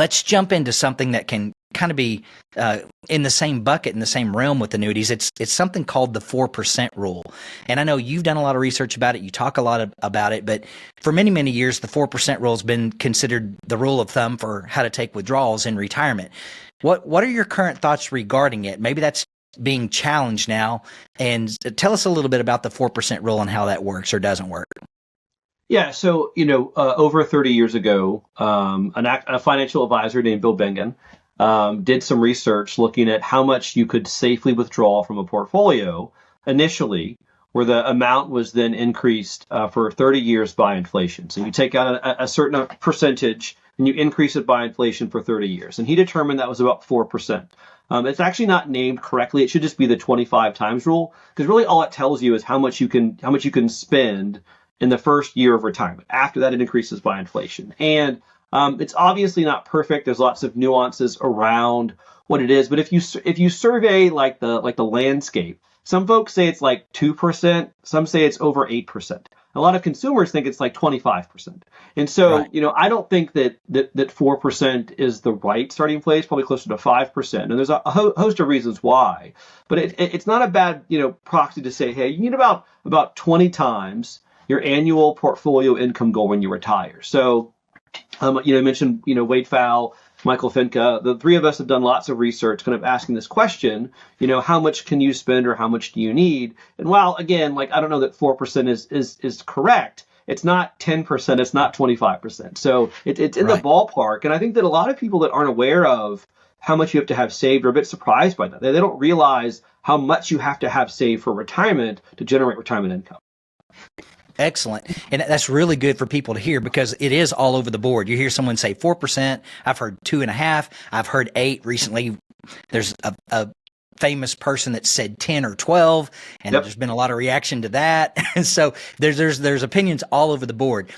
let's jump into something that can kind of be in the same bucket, in the same realm with annuities. It's something called the 4% rule. And I know you've done a lot of research about it. You talk a lot about it, but for many, many years, the 4% rule has been considered the rule of thumb for how to take withdrawals in retirement. What are your current thoughts regarding it? Maybe that's being challenged now. And tell us a little bit about the 4% rule and how that works or doesn't work. Yeah, so over 30 years ago, a financial advisor named Bill Bengen did some research looking at how much you could safely withdraw from a portfolio initially, where the amount was then increased for 30 years by inflation. So you take out a certain percentage and you increase it by inflation for 30 years. And he determined that was about 4%. It's actually not named correctly. It should just be the 25 times rule, because really all it tells you is how much you can spend in the first year of retirement. After that, it increases by inflation. And it's obviously not perfect. There's lots of nuances around what it is. But if you survey like the landscape, some folks say it's like 2%. Some say it's over 8%. A lot of consumers think it's like 25%. And so, right. I don't think that 4% is the right starting place, probably closer to 5%. And there's a host of reasons why. But it's not a bad, proxy to say, hey, you need about 20 times your annual portfolio income goal when you retire. So, I mentioned, Wade Pfau, Michael Finca. The three of us have done lots of research kind of asking this question, how much can you spend or how much do you need? And while, again, I don't know that 4% is correct, it's not 10%, it's not 25%. So it's in right. the ballpark. And I think that a lot of people that aren't aware of how much you have to have saved are a bit surprised by that. They don't realize how much you have to have saved for retirement to generate retirement income. Excellent. And that's really good for people to hear, because it is all over the board. You hear someone say 4%. I've heard 2.5%. I've heard 8% recently. There's a famous person that said 10 or 12, and yep. there's been a lot of reaction to that. And so there's opinions all over the board.